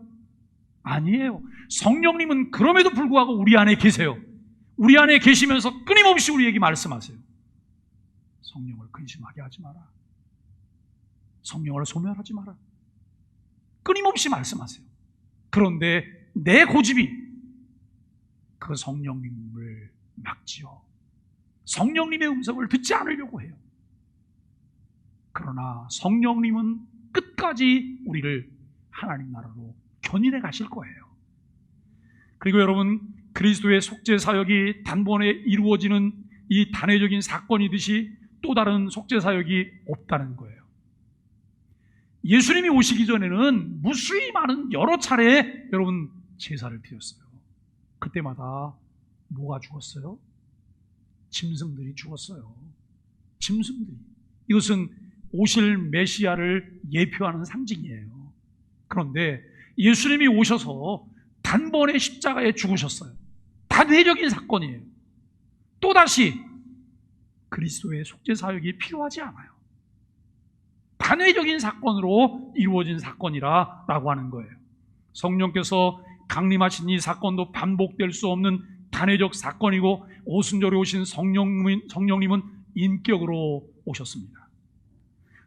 아니에요. 성령님은 그럼에도 불구하고 우리 안에 계세요. 우리 안에 계시면서 끊임없이 우리에게 말씀하세요. 성령을 근심하게 하지 마라. 성령을 소멸하지 마라. 끊임없이 말씀하세요. 그런데 내 고집이 그 성령님을 막지요. 성령님의 음성을 듣지 않으려고 해요. 그러나 성령님은 끝까지 우리를 하나님 나라로 견인해 가실 거예요. 그리고 여러분, 그리스도의 속죄 사역이 단번에 이루어지는 이 단회적인 사건이듯이 또 다른 속죄 사역이 없다는 거예요. 예수님이 오시기 전에는 무수히 많은 여러 차례 여러분 제사를 드렸어요. 그때마다 뭐가 죽었어요? 짐승들이 죽었어요. 짐승들이. 이것은 오실 메시아를 예표하는 상징이에요. 그런데 예수님이 오셔서 단번에 십자가에 죽으셨어요. 단회적인 사건이에요. 또다시 그리스도의 속죄 사역이 필요하지 않아요. 단회적인 사건으로 이루어진 사건이라고 하는 거예요. 성령께서 강림하신 이 사건도 반복될 수 없는 단회적 사건이고 오순절에 오신 성령님은 인격으로 오셨습니다.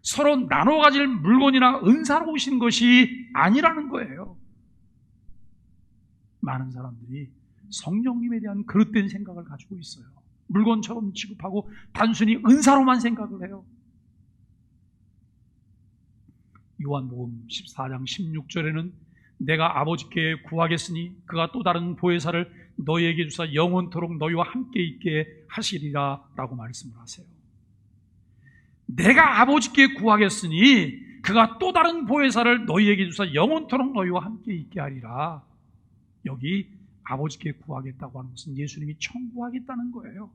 서로 나눠 가질 물건이나 은사로 오신 것이 아니라는 거예요. 많은 사람들이 성령님에 대한 그릇된 생각을 가지고 있어요. 물건처럼 취급하고 단순히 은사로만 생각을 해요. 요한복음 14장 16절에는 내가 아버지께 구하겠으니 그가 또 다른 보혜사를 너희에게 주사 영원토록 너희와 함께 있게 하시리라 라고 말씀을 하세요. 내가 아버지께 구하겠으니 그가 또 다른 보혜사를 너희에게 주사 영원토록 너희와 함께 있게 하리라. 여기 아버지께 구하겠다고 하는 것은 예수님이 청구하겠다는 거예요.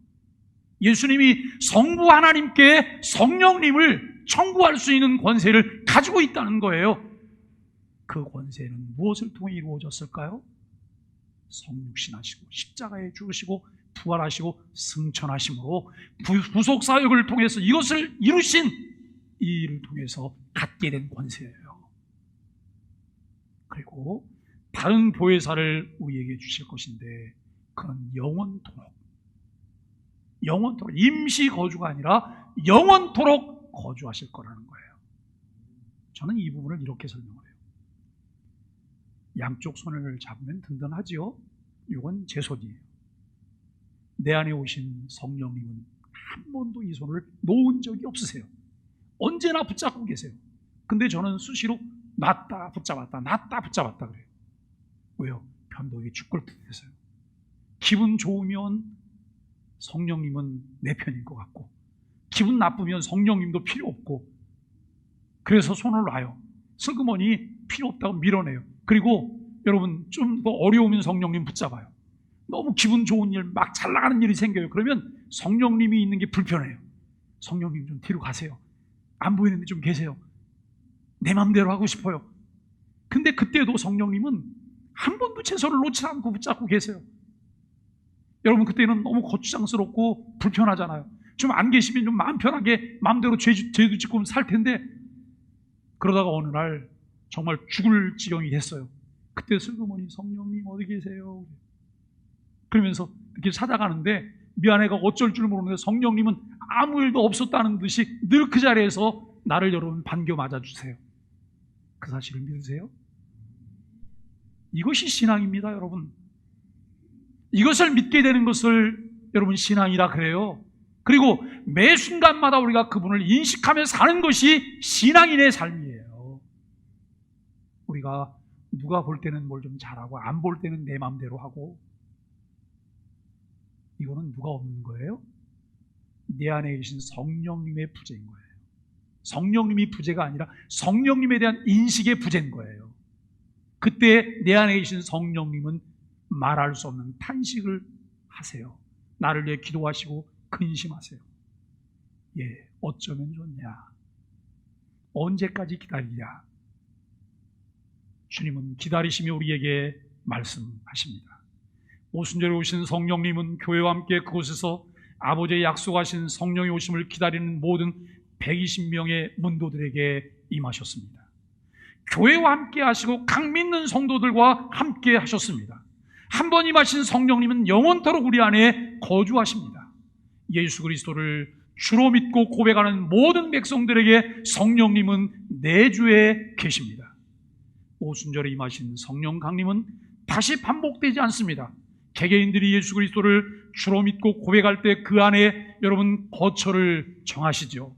예수님이 성부 하나님께 성령님을 청구할 수 있는 권세를 가지고 있다는 거예요. 그 권세는 무엇을 통해 이루어졌을까요? 성육신하시고 십자가에 죽으시고 부활하시고 승천하심으로 부속사역을 통해서 이것을 이루신 이 일을 통해서 갖게 된 권세예요. 그리고 다른 보혜사를 우리에게 주실 것인데 그는 영원토록 임시 거주가 아니라 영원토록 거주하실 거라는 거예요. 저는 이 부분을 이렇게 설명을 해요. 양쪽 손을 잡으면 든든하지요. 이건 제 손이에요. 내 안에 오신 성령님은 한 번도 이 손을 놓은 적이 없으세요. 언제나 붙잡고 계세요. 근데 저는 수시로 놨다 붙잡았다 놨다 붙잡았다 그래요. 왜요? 변덕이 죽을 듯해서요. 기분 좋으면 성령님은 내 편인 것 같고 기분 나쁘면 성령님도 필요 없고 그래서 손을 놔요. 슬그머니 필요 없다고 밀어내요. 그리고 여러분 좀 더 어려우면 성령님 붙잡아요. 너무 기분 좋은 일, 막 잘 나가는 일이 생겨요. 그러면 성령님이 있는 게 불편해요. 성령님 좀 뒤로 가세요. 안 보이는데 좀 계세요. 내 맘대로 하고 싶어요. 근데 그때도 성령님은 한 번도 제 손을 놓지 않고 붙잡고 계세요. 여러분, 그때는 너무 거추장스럽고 불편하잖아요. 좀 안 계시면 좀 마음 편하게 마음대로 죄도 짓고 살 텐데, 그러다가 어느 날 정말 죽을 지경이 됐어요. 그때 슬그머니 성령님 어디 계세요? 그러면서 이렇게 찾아가는데 미안해가 어쩔 줄 모르는데 성령님은 아무 일도 없었다는 듯이 늘 그 자리에서 나를 여러분 반겨 맞아주세요. 그 사실을 믿으세요? 이것이 신앙입니다, 여러분. 이것을 믿게 되는 것을 여러분 신앙이라 그래요. 그리고 매 순간마다 우리가 그분을 인식하며 사는 것이 신앙인의 삶이에요. 우리가 누가 볼 때는 뭘 좀 잘하고 안 볼 때는 내 마음대로 하고, 이거는 누가 없는 거예요? 내 안에 계신 성령님의 부재인 거예요. 성령님이 부재가 아니라 성령님에 대한 인식의 부재인 거예요. 그때 내 안에 계신 성령님은 말할 수 없는 탄식을 하세요. 나를 위해 기도하시고 근심하세요. 예, 어쩌면 좋냐? 언제까지 기다리랴? 주님은 기다리시며 우리에게 말씀하십니다. 오순절에 오신 성령님은 교회와 함께 그곳에서 아버지의 약속하신 성령의 오심을 기다리는 모든 120명의 문도들에게 임하셨습니다. 교회와 함께 하시고 각 믿는 성도들과 함께 하셨습니다. 한 번 임하신 성령님은 영원토록 우리 안에 거주하십니다. 예수 그리스도를 주로 믿고 고백하는 모든 백성들에게 성령님은 내주에 계십니다. 오순절에 임하신 성령 강림은 다시 반복되지 않습니다. 개개인들이 예수 그리스도를 주로 믿고 고백할 때 그 안에 여러분 거처를 정하시죠.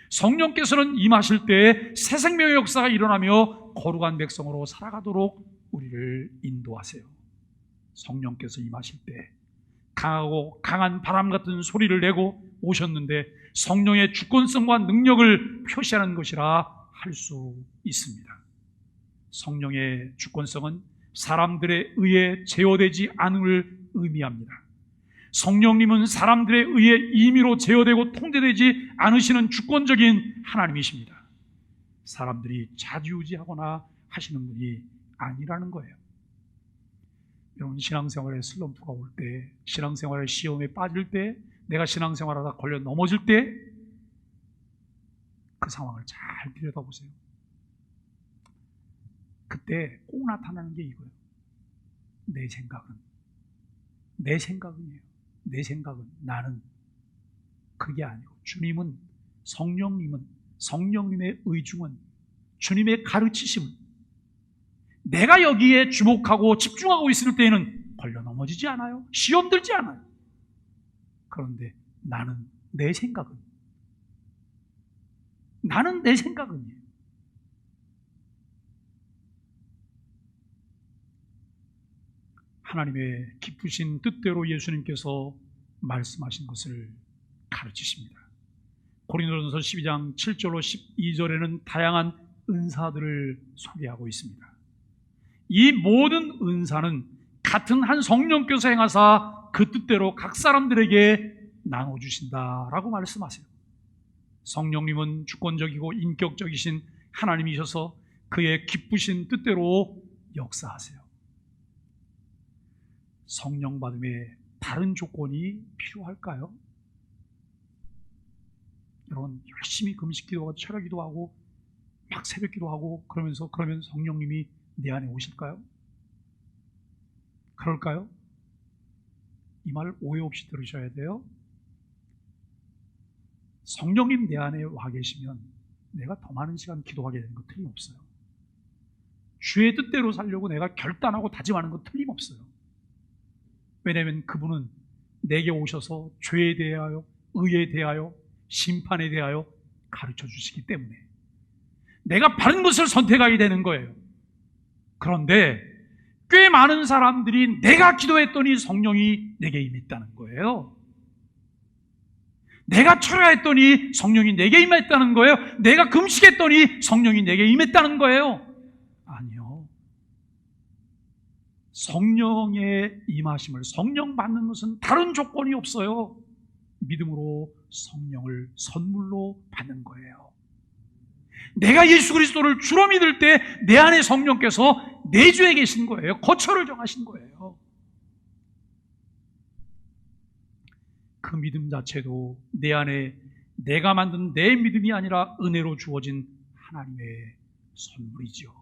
성령께서는 임하실 때 새 생명의 역사가 일어나며 거룩한 백성으로 살아가도록 우리를 인도하세요. 성령께서 임하실 때 강하고 강한 바람 같은 소리를 내고 오셨는데 성령의 주권성과 능력을 표시하는 것이라 할 수 있습니다. 성령의 주권성은 사람들에 의해 제어되지 않음을 의미합니다. 성령님은 사람들에 의해 임의로 제어되고 통제되지 않으시는 주권적인 하나님이십니다. 사람들이 좌지우지하거나 하시는 분이 아니라는 거예요. 여러분, 신앙생활에 슬럼프가 올 때, 신앙생활에 시험에 빠질 때, 내가 신앙생활하다 걸려 넘어질 때 그 상황을 잘 들여다보세요. 그때 꼭 나타나는 게 이거예요. 내 생각은이에요. 내 생각은, 나는. 그게 아니고 주님은, 성령님은, 성령님의 의중은, 주님의 가르치심은, 내가 여기에 주목하고 집중하고 있을 때에는 걸려 넘어지지 않아요. 시험 들지 않아요. 그런데 나는, 내 생각은이에요. 하나님의 기쁘신 뜻대로 예수님께서 말씀하신 것을 가르치십니다. 고린도전서 12장 7절로 12절에는 다양한 은사들을 소개하고 있습니다. 이 모든 은사는 같은 한 성령께서 행하사 그 뜻대로 각 사람들에게 나눠주신다라고 말씀하세요. 성령님은 주권적이고 인격적이신 하나님이셔서 그의 기쁘신 뜻대로 역사하세요. 성령 받음에 다른 조건이 필요할까요? 여러분, 열심히 금식 기도하고 철야 기도하고 막 새벽 기도하고 그러면 성령님이 내 안에 오실까요? 그럴까요? 이 말 오해 없이 들으셔야 돼요. 성령님 내 안에 와 계시면 내가 더 많은 시간 기도하게 되는 거 틀림없어요. 주의 뜻대로 살려고 내가 결단하고 다짐하는 거 틀림없어요. 왜냐하면 그분은 내게 오셔서 죄에 대하여, 의에 대하여, 심판에 대하여 가르쳐 주시기 때문에 내가 바른 것을 선택하게 되는 거예요. 그런데 꽤 많은 사람들이 내가 기도했더니 성령이 내게 임했다는 거예요. 내가 철야했더니 성령이 내게 임했다는 거예요. 내가 금식했더니 성령이 내게 임했다는 거예요. 아니요. 성령의 임하심을, 성령 받는 것은 다른 조건이 없어요. 믿음으로 성령을 선물로 받는 거예요. 내가 예수 그리스도를 주로 믿을 때 내 안에 성령께서 내주에 계신 거예요. 거처를 정하신 거예요. 그 믿음 자체도 내 안에 내가 만든 내 믿음이 아니라 은혜로 주어진 하나님의 선물이죠.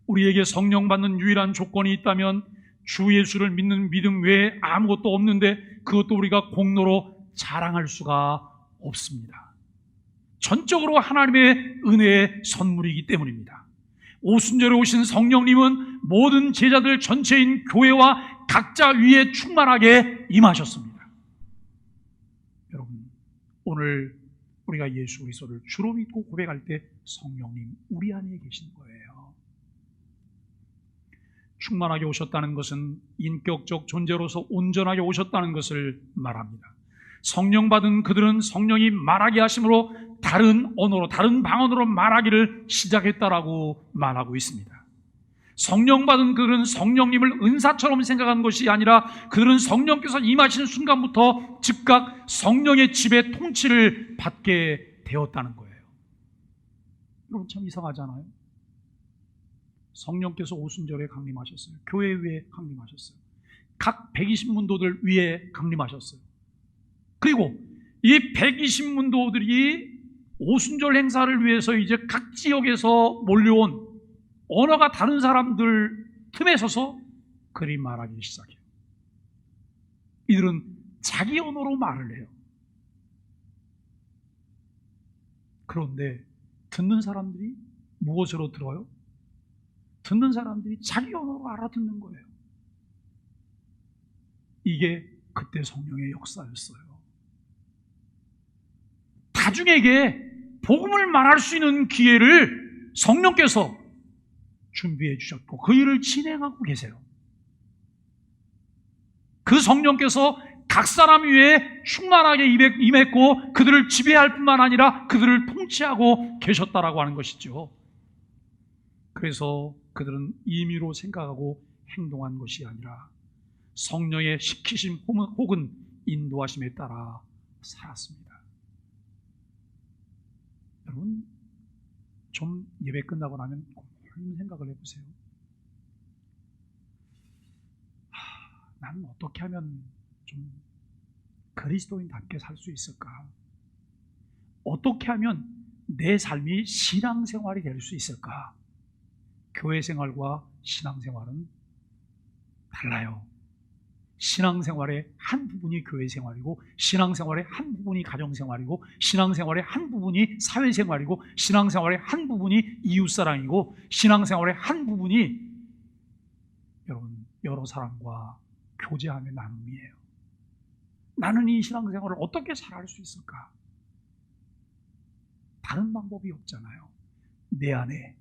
우리에게 성령 받는 유일한 조건이 있다면 주 예수를 믿는 믿음 외에 아무것도 없는데 그것도 우리가 공로로 자랑할 수가 없습니다. 전적으로 하나님의 은혜의 선물이기 때문입니다. 오순절에 오신 성령님은 모든 제자들 전체인 교회와 각자 위에 충만하게 임하셨습니다. 여러분, 오늘 우리가 예수 그리스도를 주로 믿고 고백할 때 성령님 우리 안에 계신 거예요. 충만하게 오셨다는 것은 인격적 존재로서 온전하게 오셨다는 것을 말합니다. 성령 받은 그들은 성령이 말하게 하심으로 다른 언어로, 다른 방언으로 말하기를 시작했다라고 말하고 있습니다. 성령 받은 그들은 성령님을 은사처럼 생각한 것이 아니라 그들은 성령께서 임하시는 순간부터 즉각 성령의 지배 통치를 받게 되었다는 거예요. 여러분, 참 이상하잖아요. 성령께서 오순절에 강림하셨어요. 교회 위에 강림하셨어요. 각 120문도들 위에 강림하셨어요. 그리고 이 120문도들이 오순절 행사를 위해서 이제 각 지역에서 몰려온 언어가 다른 사람들 틈에 서서 그리 말하기 시작해요. 이들은 자기 언어로 말을 해요. 그런데 듣는 사람들이 무엇으로 들어요? 듣는 사람들이 자기 언어로 알아듣는 거예요. 이게 그때 성령의 역사였어요. 다중에게 복음을 말할 수 있는 기회를 성령께서 준비해 주셨고 그 일을 진행하고 계세요. 그 성령께서 각 사람 위에 충만하게 임했고 그들을 지배할 뿐만 아니라 그들을 통치하고 계셨다라고 하는 것이죠. 그래서 그들은 임의로 생각하고 행동한 것이 아니라 성령의 시키심 혹은 인도하심에 따라 살았습니다. 여러분, 좀 예배 끝나고 나면 생각을 해보세요. 나는 어떻게 하면 좀 그리스도인답게 살 수 있을까? 어떻게 하면 내 삶이 신앙생활이 될 수 있을까? 교회 생활과 신앙생활은 달라요. 신앙생활의 한 부분이 교회 생활이고 신앙생활의 한 부분이 가정생활이고 신앙생활의 한 부분이 사회생활이고 신앙생활의 한 부분이 이웃사랑이고 신앙생활의 한 부분이 여러분 여러 사람과 교제하는 나눔이에요. 나는 이 신앙생활을 어떻게 살아갈 수 있을까? 다른 방법이 없잖아요. 내 안에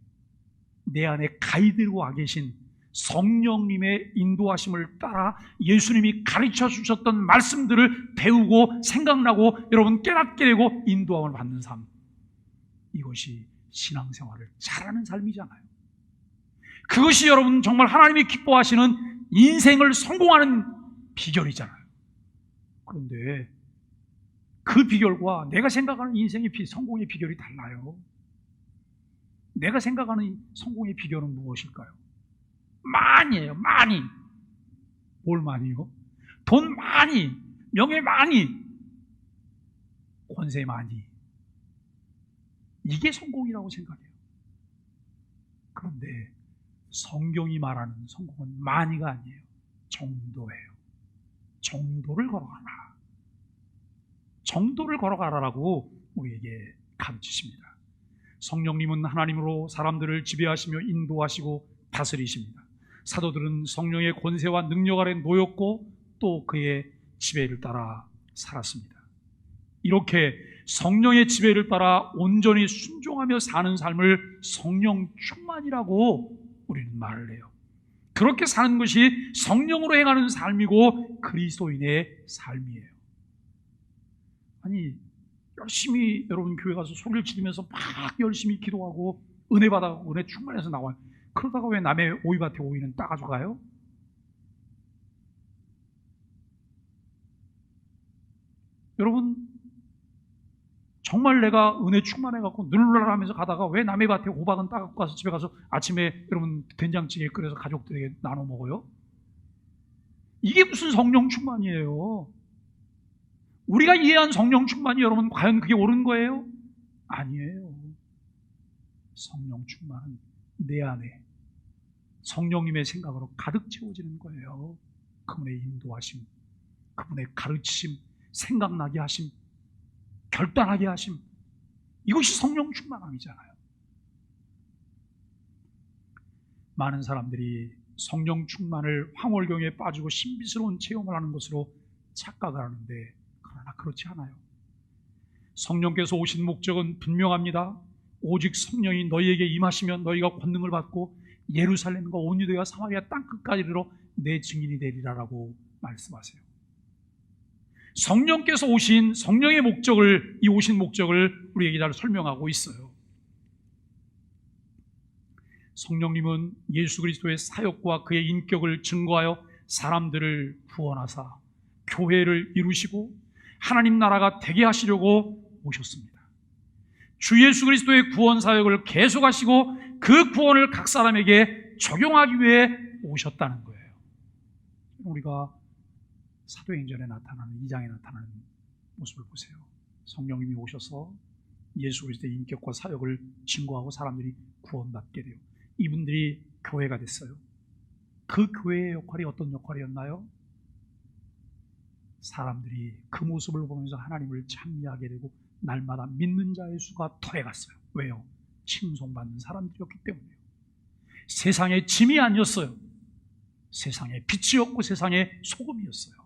가이드로 와 계신 성령님의 인도하심을 따라 예수님이 가르쳐 주셨던 말씀들을 배우고 생각나고 여러분 깨닫게 되고 인도함을 받는 삶, 이것이 신앙생활을 잘하는 삶이잖아요. 그것이 여러분 정말 하나님이 기뻐하시는 인생을 성공하는 비결이잖아요. 그런데 그 비결과 내가 생각하는 인생의 성공의 비결이 달라요. 내가 생각하는 성공의 비결은 무엇일까요? 많이에요. 많이. 뭘 많이요? 돈 많이, 명예 많이, 권세 많이. 이게 성공이라고 생각해요. 그런데 성경이 말하는 성공은 많이가 아니에요. 정도예요. 정도를 걸어가라. 정도를 걸어가라라고 우리에게 가르치십니다. 성령님은 하나님으로 사람들을 지배하시며 인도하시고 다스리십니다. 사도들은 성령의 권세와 능력 아래 놓였고 또 그의 지배를 따라 살았습니다. 이렇게 성령의 지배를 따라 온전히 순종하며 사는 삶을 성령 충만이라고 우리는 말을 해요. 그렇게 사는 것이 성령으로 행하는 삶이고 그리스도인의 삶이에요. 아니, 열심히 여러분 교회 가서 소리를 지르면서 막 열심히 기도하고 은혜 받아가고 은혜 충만해서 나와요. 그러다가 왜 남의 오이밭에 오이는 따가지고 가요? 여러분, 정말 내가 은혜 충만해갖고 늘르라 하면서 가다가 왜 남의 밭에 호박은 따갖고 가서 집에 가서 아침에 여러분 된장찌개 끓여서 가족들에게 나눠 먹어요? 이게 무슨 성령 충만이에요? 우리가 이해한 성령 충만이 여러분 과연 그게 옳은 거예요? 아니에요. 성령 충만은 내 안에 성령님의 생각으로 가득 채워지는 거예요. 그분의 인도하심, 그분의 가르치심, 생각나게 하심, 결단하게 하심, 이것이 성령 충만함이잖아요. 많은 사람들이 성령 충만을 황홀경에 빠지고 신비스러운 체험을 하는 것으로 착각을 하는데, 그러나 그렇지 않아요. 성령께서 오신 목적은 분명합니다. 오직 성령이 너희에게 임하시면 너희가 권능을 받고 예루살렘과 온 유대와 사마리아 땅끝까지 이르러 내 증인이 되리라라고 말씀하세요. 성령께서 오신 성령의 목적을, 이 오신 목적을 우리에게 잘 설명하고 있어요. 성령님은 예수 그리스도의 사역과 그의 인격을 증거하여 사람들을 구원하사 교회를 이루시고 하나님 나라가 되게 하시려고 오셨습니다. 주 예수 그리스도의 구원 사역을 계속하시고 그 구원을 각 사람에게 적용하기 위해 오셨다는 거예요. 우리가 사도행전에 나타나는 2장에 나타나는 모습을 보세요. 성령님이 오셔서 예수 그리스도의 인격과 사역을 증거하고 사람들이 구원받게 돼요. 이분들이 교회가 됐어요. 그 교회의 역할이 어떤 역할이었나요? 사람들이 그 모습을 보면서 하나님을 찬미하게 되고 날마다 믿는 자의 수가 더해갔어요. 왜요? 칭송받는 사람들이었기 때문이에요. 세상의 짐이 아니었어요. 세상의 빛이었고 세상의 소금이었어요.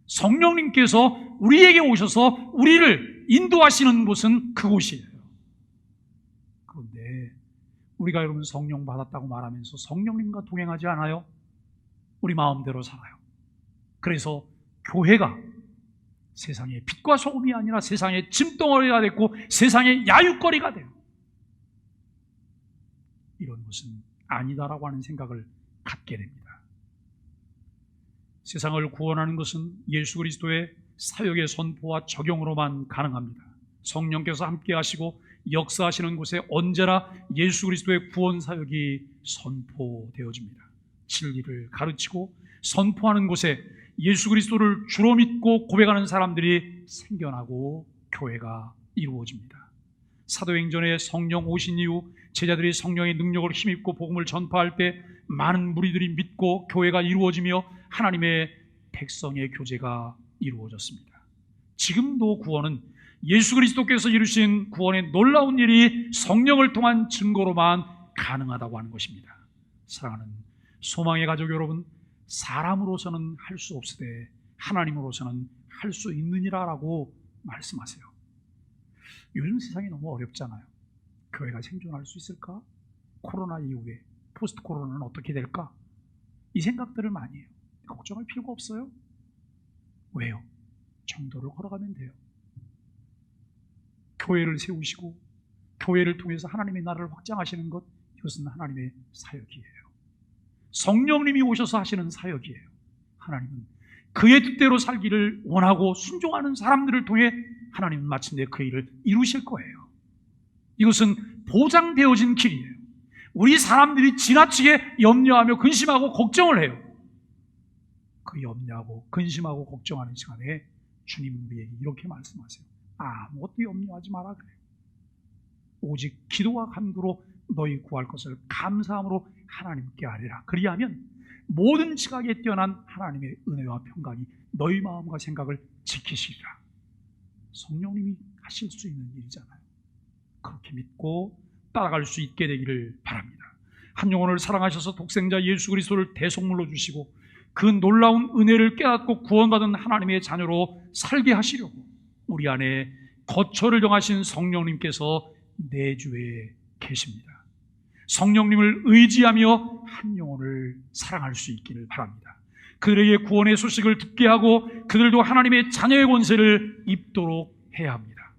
성령님께서 우리에게 오셔서 우리를 인도하시는 곳은 그곳이에요. 그런데 우리가 여러분 성령 받았다고 말하면서 성령님과 동행하지 않아요? 우리 마음대로 살아요. 그래서 교회가 세상의 빛과 소금이 아니라 세상의 짐덩어리가 됐고 세상의 야유거리가 돼요. 이런 것은 아니다라고 하는 생각을 갖게 됩니다. 세상을 구원하는 것은 예수 그리스도의 사역의 선포와 적용으로만 가능합니다. 성령께서 함께 하시고 역사하시는 곳에 언제나 예수 그리스도의 구원 사역이 선포되어집니다. 진리를 가르치고 선포하는 곳에 예수 그리스도를 주로 믿고 고백하는 사람들이 생겨나고 교회가 이루어집니다. 사도행전에 성령 오신 이후 제자들이 성령의 능력을 힘입고 복음을 전파할 때 많은 무리들이 믿고 교회가 이루어지며 하나님의 백성의 교제가 이루어졌습니다. 지금도 구원은 예수 그리스도께서 이루신 구원의 놀라운 일이 성령을 통한 증거로만 가능하다고 하는 것입니다. 사랑하는 소망의 가족 여러분, 사람으로서는 할 수 없으되 하나님으로서는 할 수 있느니라라고 말씀하세요. 요즘 세상이 너무 어렵잖아요. 교회가 생존할 수 있을까? 코로나 이후에 포스트 코로나는 어떻게 될까? 이 생각들을 많이 해요. 걱정할 필요가 없어요. 왜요? 정도를 걸어가면 돼요. 교회를 세우시고 교회를 통해서 하나님의 나라를 확장하시는 것, 이것은 하나님의 사역이에요. 성령님이 오셔서 하시는 사역이에요. 하나님은 그의 뜻대로 살기를 원하고 순종하는 사람들을 통해 하나님은 마침내 그 일을 이루실 거예요. 이것은 보장되어진 길이에요. 우리 사람들이 지나치게 염려하며 근심하고 걱정을 해요. 그 염려하고 근심하고 걱정하는 시간에 주님은 우리에게 이렇게 말씀하세요. 아무것도 염려하지 마라 그래요. 오직 기도와 간구로 너희 구할 것을 감사함으로 하나님께 아뢰라. 그리하면 모든 지각에 뛰어난 하나님의 은혜와 평강이 너희 마음과 생각을 지키시리라. 성령님이 하실 수 있는 일이잖아요. 그렇게 믿고 따라갈 수 있게 되기를 바랍니다. 한 영혼을 사랑하셔서 독생자 예수 그리스도를 대속물로 주시고 그 놀라운 은혜를 깨닫고 구원받은 하나님의 자녀로 살게 하시려고 우리 안에 거처를 정하신 성령님께서 내주에 계십니다. 성령님을 의지하며 한 영혼을 사랑할 수 있기를 바랍니다. 그들에게 구원의 소식을 듣게 하고 그들도 하나님의 자녀의 권세를 입도록 해야 합니다.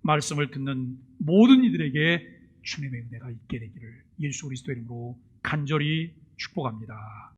말씀을 듣는 모든 이들에게 주님의 은혜가 있게 되기를 예수 그리스도의 이름으로 간절히 축복합니다.